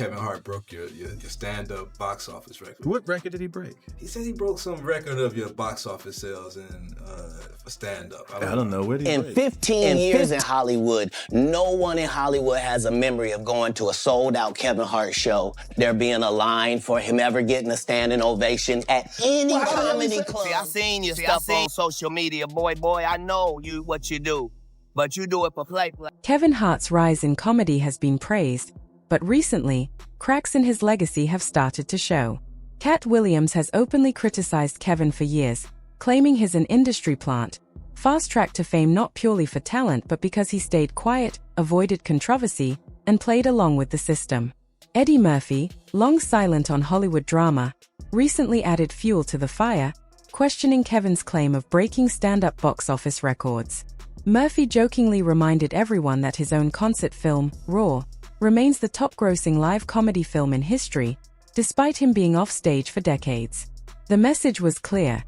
Kevin Hart broke your stand-up box office record. What record did he break? He said he broke some record of your box office sales for stand-up. I don't know. Where did he In break? 15 years in Hollywood, no one in Hollywood has a memory of going to a sold-out Kevin Hart show, there being a line for him ever getting a standing ovation at any comedy club. See, I seen your stuff on social media, boy. I know what you do, but you do it for play. Kevin Hart's rise in comedy has been praised, but recently, cracks in his legacy have started to show. Katt Williams has openly criticized Kevin for years, claiming he's an industry plant, fast-tracked to fame not purely for talent but because he stayed quiet, avoided controversy, and played along with the system. Eddie Murphy, long silent on Hollywood drama, recently added fuel to the fire, questioning Kevin's claim of breaking stand-up box office records. Murphy jokingly reminded everyone that his own concert film, Raw, remains the top-grossing live comedy film in history, despite him being off-stage for decades. The message was clear.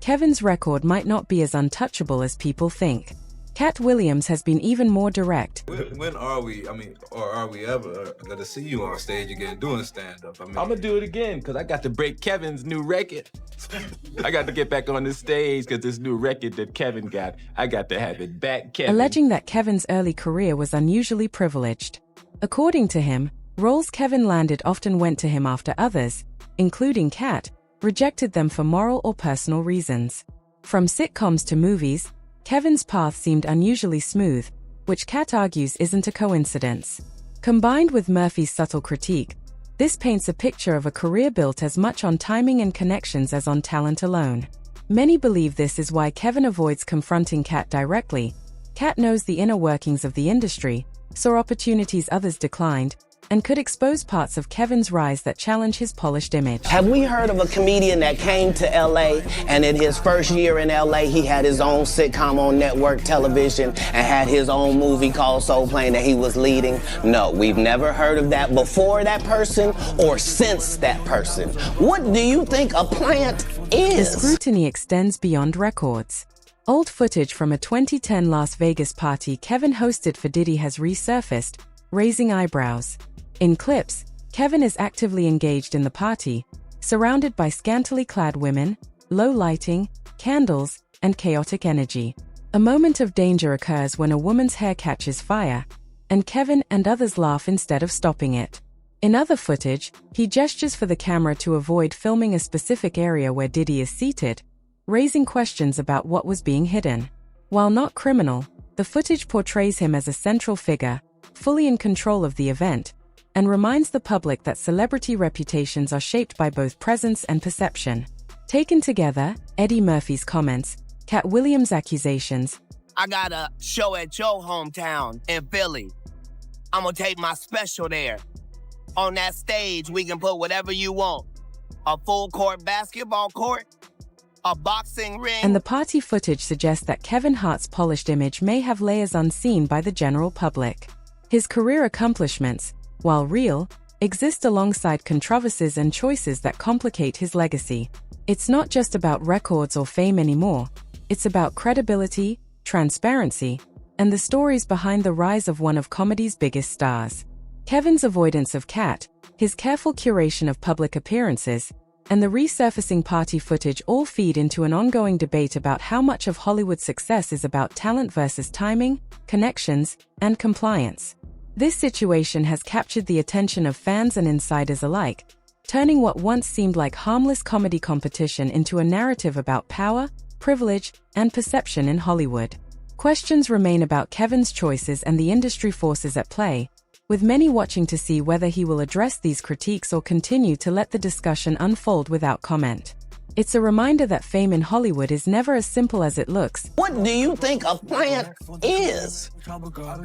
Kevin's record might not be as untouchable as people think. Katt Williams has been even more direct. When are we, or are we ever going to see you on stage again doing stand-up? I'm going to do it again because I got to break Kevin's new record. I got to get back on the stage because this new record that Kevin got, I got to have it back, Kevin. Alleging that Kevin's early career was unusually privileged. According to him, roles Kevin landed often went to him after others, including Katt, rejected them for moral or personal reasons. From sitcoms to movies, Kevin's path seemed unusually smooth, which Katt argues isn't a coincidence. Combined with Murphy's subtle critique, this paints a picture of a career built as much on timing and connections as on talent alone. Many believe this is why Kevin avoids confronting Katt directly. Katt knows the inner workings of the industry, saw opportunities others declined, and could expose parts of Kevin's rise that challenge his polished image. Have we heard of a comedian that came to LA and in his first year in LA he had his own sitcom on network television and had his own movie called Soul Plane that he was leading? No, we've never heard of that before that person or since that person. What do you think a plant is? The scrutiny extends beyond records. Old footage from a 2010 Las Vegas party Kevin hosted for Diddy has resurfaced, raising eyebrows. In clips, Kevin is actively engaged in the party, surrounded by scantily clad women, low lighting, candles, and chaotic energy. A moment of danger occurs when a woman's hair catches fire, and Kevin and others laugh instead of stopping it. In other footage, he gestures for the camera to avoid filming a specific area where Diddy is seated, raising questions about what was being hidden. While not criminal, the footage portrays him as a central figure, fully in control of the event, and reminds the public that celebrity reputations are shaped by both presence and perception. Taken together, Eddie Murphy's comments, Katt Williams' accusations, I got a show at your hometown in Philly. I'm gonna take my special there. On that stage, we can put whatever you want. A full-court basketball court, a boxing ring. And the party footage suggests that Kevin Hart's polished image may have layers unseen by the general public. His career accomplishments, while real, exist alongside controversies and choices that complicate his legacy. It's not just about records or fame anymore. It's about credibility, transparency, and the stories behind the rise of one of comedy's biggest stars. Kevin's avoidance of Katt, his careful curation of public appearances, and the resurfacing party footage all feed into an ongoing debate about how much of Hollywood success is about talent versus timing, connections, and compliance. This situation has captured the attention of fans and insiders alike, turning what once seemed like harmless comedy competition into a narrative about power, privilege, and perception in Hollywood. Questions remain about Kevin's choices and the industry forces at play, with many watching to see whether he will address these critiques or continue to let the discussion unfold without comment. It's a reminder that fame in Hollywood is never as simple as it looks. What do you think a plant is?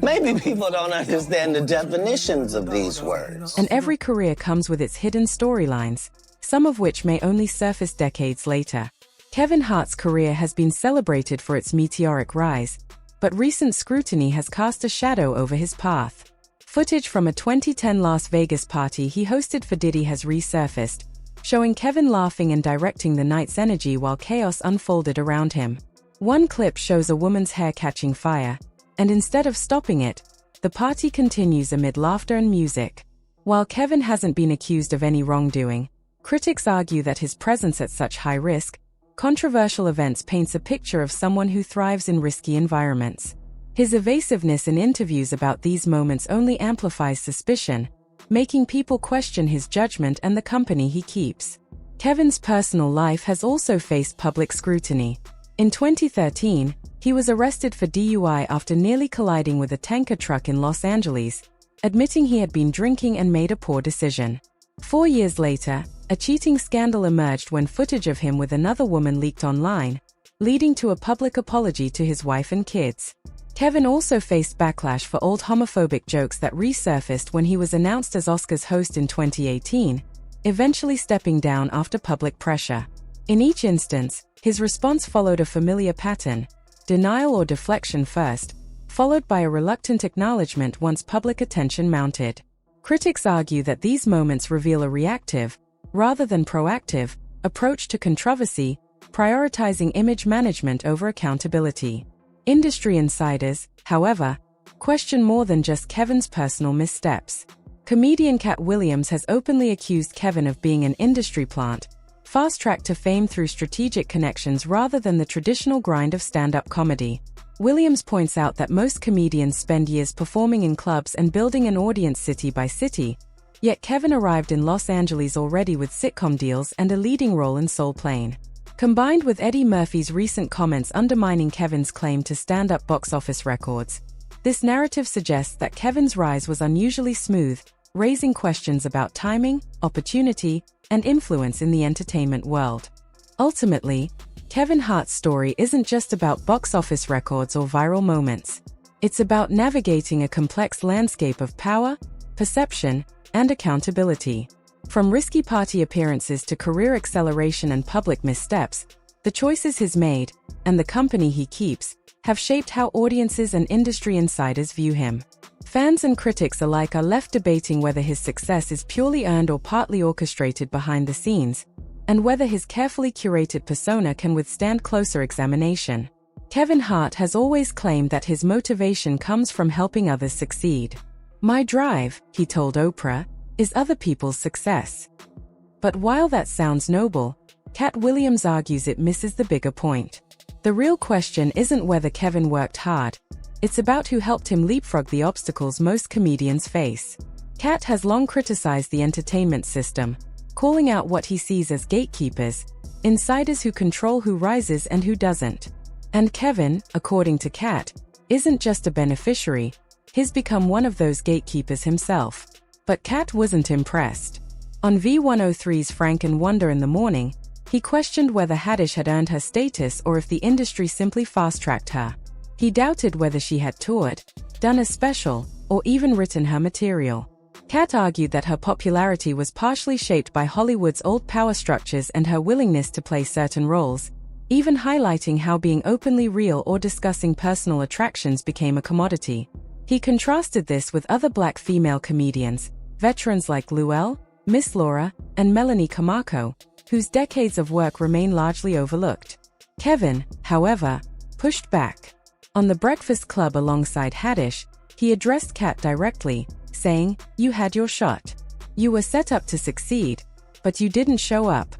Maybe people don't understand the definitions of these words. And every career comes with its hidden storylines, some of which may only surface decades later. Kevin Hart's career has been celebrated for its meteoric rise, but recent scrutiny has cast a shadow over his path. Footage from a 2010 Las Vegas party he hosted for Diddy has resurfaced, showing Kevin laughing and directing the night's energy while chaos unfolded around him. One clip shows a woman's hair catching fire, and instead of stopping it, the party continues amid laughter and music. While Kevin hasn't been accused of any wrongdoing, critics argue that his presence at such high-risk, controversial events paints a picture of someone who thrives in risky environments. His evasiveness in interviews about these moments only amplifies suspicion, making people question his judgment and the company he keeps. Kevin's personal life has also faced public scrutiny. In 2013, he was arrested for DUI after nearly colliding with a tanker truck in Los Angeles, admitting he had been drinking and made a poor decision. 4 years later, a cheating scandal emerged when footage of him with another woman leaked online, leading to a public apology to his wife and kids. Kevin also faced backlash for old homophobic jokes that resurfaced when he was announced as Oscars host in 2018, eventually stepping down after public pressure. In each instance, his response followed a familiar pattern: denial or deflection first, followed by a reluctant acknowledgement once public attention mounted. Critics argue that these moments reveal a reactive, rather than proactive, approach to controversy, prioritizing image management over accountability. Industry insiders, however, question more than just Kevin's personal missteps. Comedian Katt Williams has openly accused Kevin of being an industry plant, fast-tracked to fame through strategic connections rather than the traditional grind of stand-up comedy. Williams points out that most comedians spend years performing in clubs and building an audience city by city, yet Kevin arrived in Los Angeles already with sitcom deals and a leading role in Soul Plane. Combined with Eddie Murphy's recent comments undermining Kevin's claim to stand-up box office records, this narrative suggests that Kevin's rise was unusually smooth, raising questions about timing, opportunity, and influence in the entertainment world. Ultimately, Kevin Hart's story isn't just about box office records or viral moments. It's about navigating a complex landscape of power, perception, and accountability. From risky party appearances to career acceleration and public missteps, the choices he's made, and the company he keeps, have shaped how audiences and industry insiders view him. Fans and critics alike are left debating whether his success is purely earned or partly orchestrated behind the scenes, and whether his carefully curated persona can withstand closer examination. Kevin Hart has always claimed that his motivation comes from helping others succeed. "My drive," he told Oprah, "is other people's success." But while that sounds noble, Katt Williams argues it misses the bigger point. The real question isn't whether Kevin worked hard, it's about who helped him leapfrog the obstacles most comedians face. Katt has long criticized the entertainment system, calling out what he sees as gatekeepers, insiders who control who rises and who doesn't. And Kevin, according to Katt, isn't just a beneficiary, he's become one of those gatekeepers himself. But Katt wasn't impressed. On V103's Frank and Wonder in the Morning, he questioned whether Haddish had earned her status or if the industry simply fast-tracked her. He doubted whether she had toured, done a special, or even written her material. Katt argued that her popularity was partially shaped by Hollywood's old power structures and her willingness to play certain roles, even highlighting how being openly real or discussing personal attractions became a commodity. He contrasted this with other black female comedians, veterans like Luelle, Miss Laura, and Melanie Camarco, whose decades of work remain largely overlooked. Kevin, however, pushed back. On The Breakfast Club alongside Haddish, he addressed Katt directly, saying, "You had your shot. You were set up to succeed, but you didn't show up."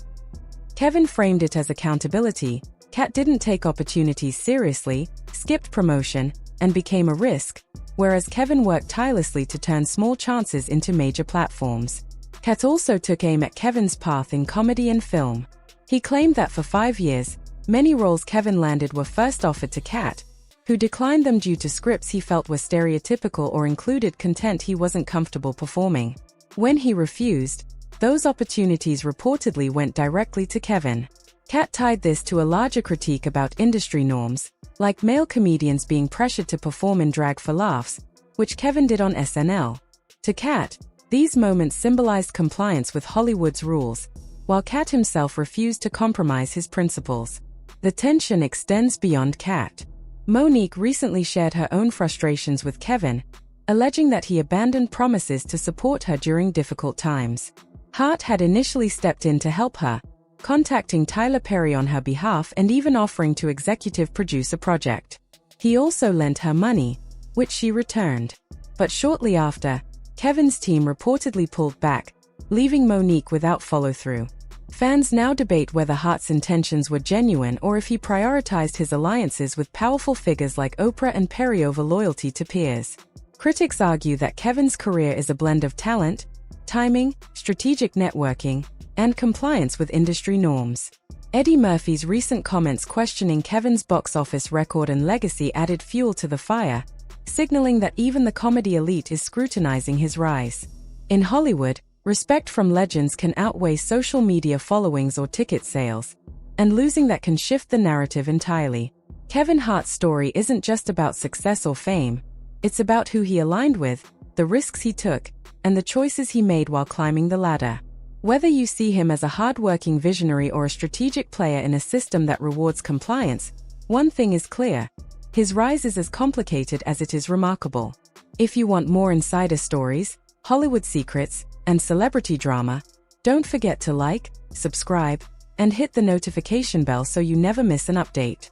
Kevin framed it as accountability. Katt didn't take opportunities seriously, skipped promotion, and became a risk, whereas Kevin worked tirelessly to turn small chances into major platforms. Katt also took aim at Kevin's path in comedy and film. He claimed that for 5 years, many roles Kevin landed were first offered to Katt, who declined them due to scripts he felt were stereotypical or included content he wasn't comfortable performing. When he refused, those opportunities reportedly went directly to Kevin. Katt tied this to a larger critique about industry norms, like male comedians being pressured to perform in drag for laughs, which Kevin did on SNL. To Katt, these moments symbolized compliance with Hollywood's rules, while Katt himself refused to compromise his principles. The tension extends beyond Katt. Monique recently shared her own frustrations with Kevin, alleging that he abandoned promises to support her during difficult times. Hart had initially stepped in to help her, contacting Tyler Perry on her behalf and even offering to executive produce a project. He also lent her money, which she returned. But shortly after, Kevin's team reportedly pulled back, leaving Monique without follow-through. Fans now debate whether Hart's intentions were genuine or if he prioritized his alliances with powerful figures like Oprah and Perry over loyalty to peers. Critics argue that Kevin's career is a blend of talent, timing, strategic networking, and compliance with industry norms. Eddie Murphy's recent comments questioning Kevin's box office record and legacy added fuel to the fire, signaling that even the comedy elite is scrutinizing his rise. In Hollywood, respect from legends can outweigh social media followings or ticket sales, and losing that can shift the narrative entirely. Kevin Hart's story isn't just about success or fame, it's about who he aligned with, the risks he took, and the choices he made while climbing the ladder. Whether you see him as a hard-working visionary or a strategic player in a system that rewards compliance, one thing is clear: his rise is as complicated as it is remarkable. If you want more insider stories, Hollywood secrets, and celebrity drama, don't forget to like, subscribe, and hit the notification bell so you never miss an update.